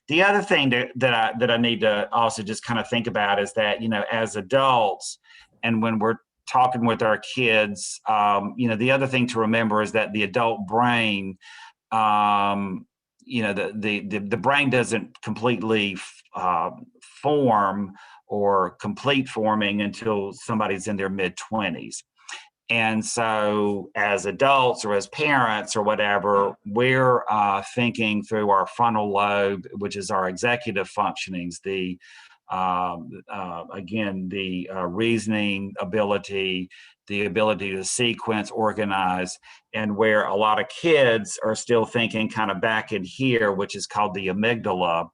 The other thing that I need to also just kind of think about is that, as adults, and when we're talking with our kids, the other thing to remember is that the adult brain, the brain doesn't completely form or complete forming until somebody's in their mid-20s. And so as adults or as parents or whatever, we're thinking through our frontal lobe, which is our executive functionings, the reasoning ability, the ability to sequence, organize, and where a lot of kids are still thinking kind of back in here, which is called the amygdala.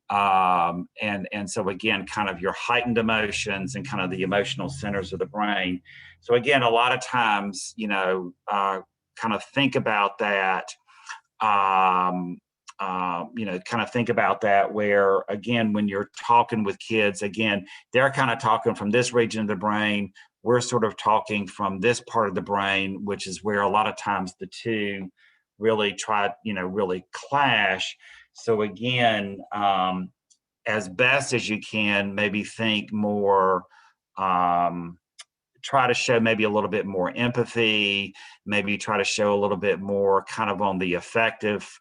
And so again, kind of your heightened emotions and kind of the emotional centers of the brain. So again, a lot of times, kind of think about that. Kind of think about that where, again, when you're talking with kids, again, they're kind of talking from this region of the brain. We're sort of talking from this part of the brain, which is where a lot of times the two really really clash. So again, as best as you can, maybe think more, try to show maybe a little bit more empathy, maybe try to show a little bit more kind of on the effective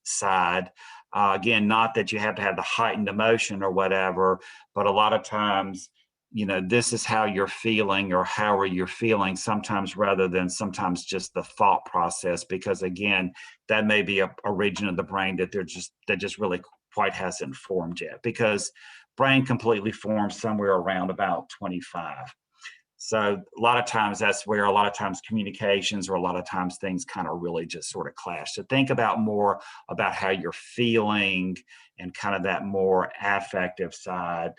side. Again, not that you have to have the heightened emotion or whatever, but a lot of times, this is how you're feeling or how are you feeling sometimes rather than sometimes just the thought process, because again, that may be a region of the brain that just really quite hasn't formed yet, because brain completely forms somewhere around about 25. So a lot of times that's where a lot of times communications or a lot of times things kind of really just sort of clash. So think about more about how you're feeling and kind of that more affective side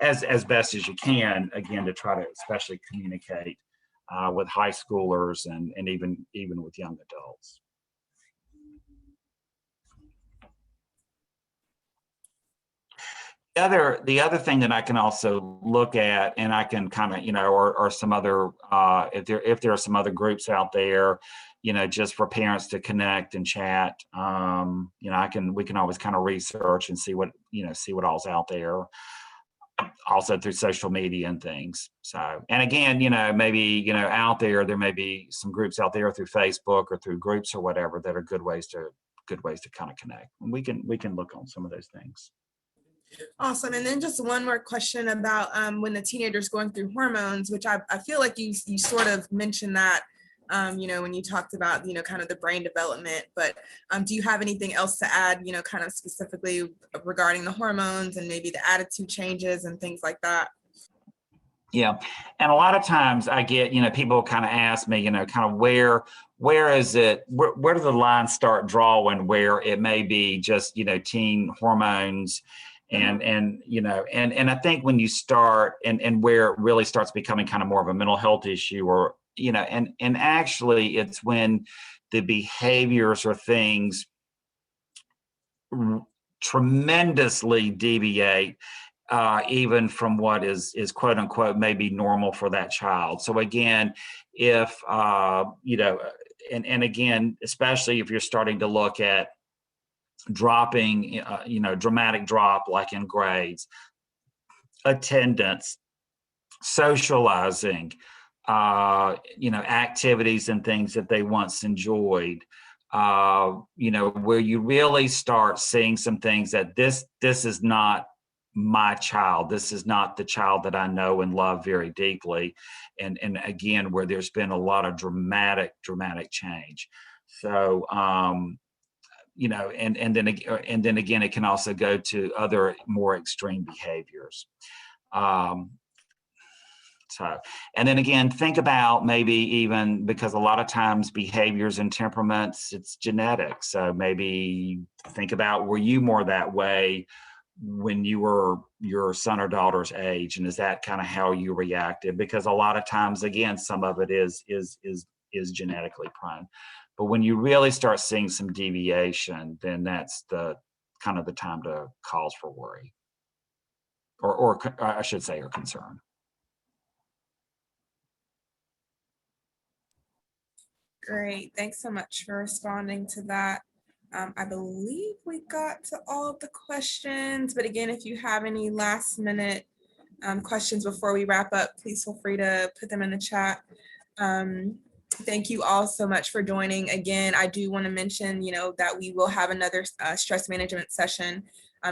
as best as you can, again, to try to especially communicate with high schoolers and even with young adults. The other thing that I can also look at, and I can kind of, or some other, if there are some other groups out there, just for parents to connect and chat, we can always kind of research and see what all's out there. Also through social media and things. So, and again, maybe, out there may be some groups out there through Facebook or through groups or whatever that are good ways to kind of connect. And we can look on some of those things. Awesome. And then just one more question about when the teenager's going through hormones, which I feel like you sort of mentioned that, when you talked about, kind of the brain development, but do you have anything else to add, kind of specifically regarding the hormones and maybe the attitude changes and things like that? Yeah. And a lot of times I get, people kind of ask me, kind of where is it, where do the lines start drawing where it may be just, teen hormones and I think when you start and where it really starts becoming kind of more of a mental health issue or, and actually it's when the behaviors or things tremendously deviate even from what is quote unquote maybe normal for that child. So again, if and again, especially if you're starting to look at dropping, dramatic drop like in grades, attendance, socializing, activities and things that they once enjoyed, where you really start seeing some things that this is not my child. This is not the child that I know and love very deeply. And again, where there's been a lot of dramatic change. So, and then again, it can also go to other more extreme behaviors. So, and then again, think about maybe even because a lot of times behaviors and temperaments, it's genetic. So maybe think about, were you more that way when you were your son or daughter's age? And is that kind of how you reacted? Because a lot of times, again, some of it is genetically prone. But when you really start seeing some deviation, then that's the kind of the time to cause for worry, or I should say, or concern. Great. Thanks so much for responding to that. I believe we got to all of the questions, but again, if you have any last minute questions before we wrap up, please feel free to put them in the chat. Thank you all so much for joining. Again, I do want to mention, that we will have another stress management session,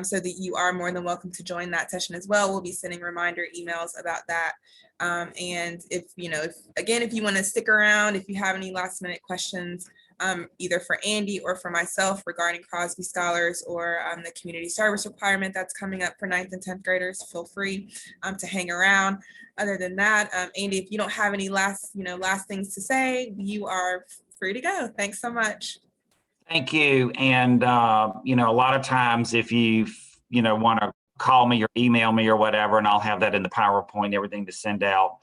so that you are more than welcome to join that session as well. We'll be sending reminder emails about that. And if you want to stick around, if you have any last minute questions, either for Andy or for myself regarding Crosby Scholars or the community service requirement that's coming up for 9th and 10th graders, feel free to hang around. Other than that, Andy, if you don't have any last things to say, you are free to go. Thanks so much. Thank you. And, a lot of times if you, want to call me or email me or whatever, and I'll have that in the PowerPoint, everything to send out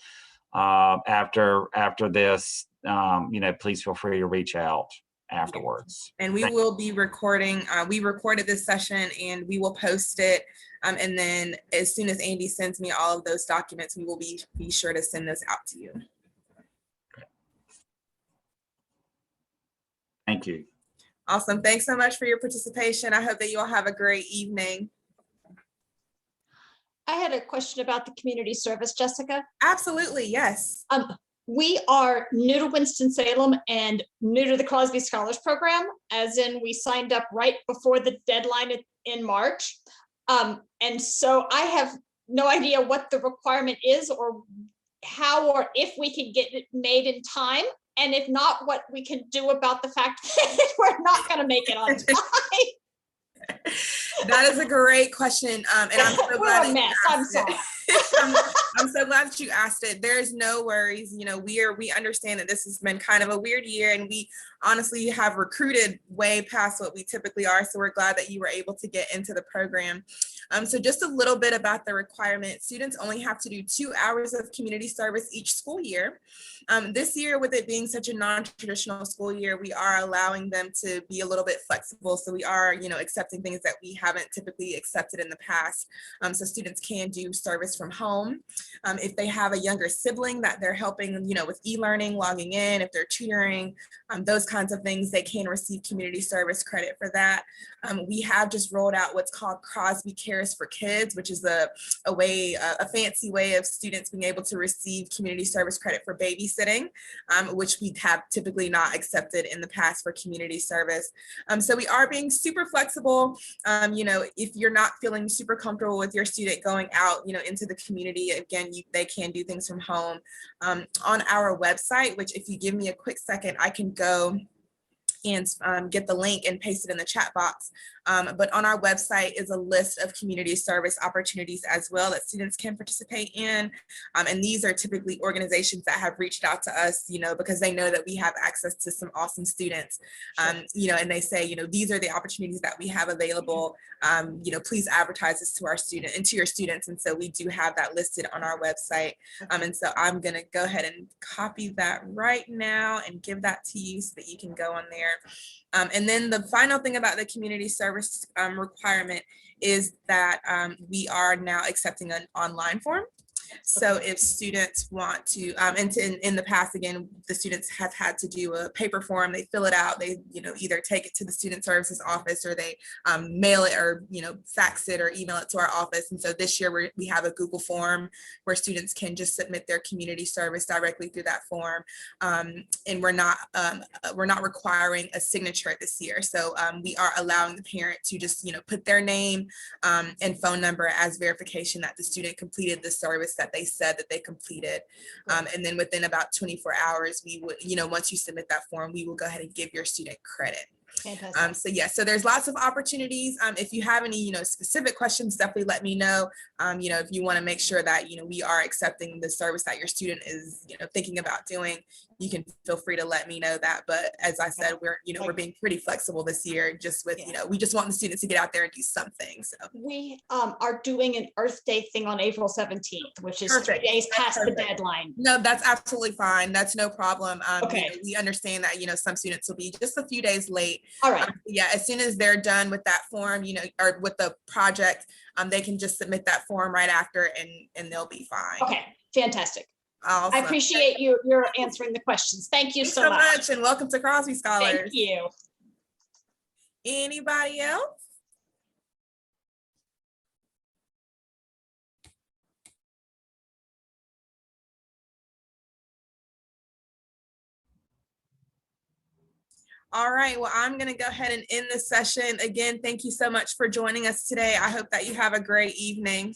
after this, please feel free to reach out afterwards. And we will be recording. We recorded this session and we will post it. And then as soon as Andy sends me all of those documents, we will be sure to send this out to you. Thank you. Awesome. Thanks so much for your participation. I hope that you all have a great evening. I had a question about the community service, Jessica. Absolutely, yes. We are new to Winston-Salem and new to the Crosby Scholars Program, as in we signed up right before the deadline in March. And so I have no idea what the requirement is or how or if we can get it made in time. And if not, what we can do about the fact that we're not going to make it on time. That is a great question. And I'm so glad we're a mess. I'm sorry. I'm so glad that you asked it. There's no worries. You know, we understand that this has been kind of a weird year, and we honestly have recruited way past what we typically are. So we're glad that you were able to get into the program. So just a little bit about the requirement. Students only have to do 2 hours of community service each school year. This year, with it being such a non-traditional school year, we are allowing them to be a little bit flexible. So we are, you know, accepting things that we haven't typically accepted in the past. So students can do service from home. If they have a younger sibling that they're helping, you know, with e-learning, logging in, if they're tutoring, those kinds of things, they can receive community service credit for that. We have just rolled out what's called Crosby Cares for Kids, which is a fancy way of students being able to receive community service credit for babysitting, which we have typically not accepted in the past for community service. So we are being super flexible. You know, if you're not feeling super comfortable with your student going out, you know, into the community, again, they can do things from home. On our website, which if you give me a quick second, I can go and get the link and paste it in the chat box. But on our website is a list of community service opportunities as well that students can participate in. And these are typically organizations that have reached out to us, you know, because they know that we have access to some awesome students, you know, and they say, you know, these are the opportunities that we have available. You know, please advertise this to our student and to your students. And so we do have that listed on our website. And so I'm going to go ahead and copy that right now and give that to you so that you can go on there. And then the final thing about the community service requirement is that we are now accepting an online form. So if students want to, and in the past, again, the students have had to do a paper form, they fill it out, they, you know, either take it to the student services office or they mail it or, you know, fax it or email it to our office. And so this year we have a Google form where students can just submit their community service directly through that form. And we're not requiring a signature this year. So we are allowing the parent to just, you know, put their name and phone number as verification that the student completed the service that they said that they completed. And then within about 24 hours, we would, you know, once you submit that form, we will go ahead and give your student credit. So yeah, so there's lots of opportunities. If you have any, you know, specific questions, definitely let me know. You know, if you want to make sure that, you know, we are accepting the service that your student is, you know, thinking about doing, you can feel free to let me know that. But as I said, we're, you know, we're being pretty flexible this year, just with, you know, we just want the students to get out there and do something. So we are doing an Earth Day thing on April 17th, which is 3 days past the deadline. No, that's absolutely fine. That's no problem. Okay. You know, we understand that, you know, some students will be just a few days late. All right. Yeah, as soon as they're done with that form, you know, or with the project, they can just submit that form right after and they'll be fine. Okay, fantastic. Awesome. I appreciate you're answering the questions. Thank you so much. And welcome to Crosby Scholars. Thank you. Anybody else? All right, well, I'm going to go ahead and end this session. Again, thank you so much for joining us today. I hope that you have a great evening.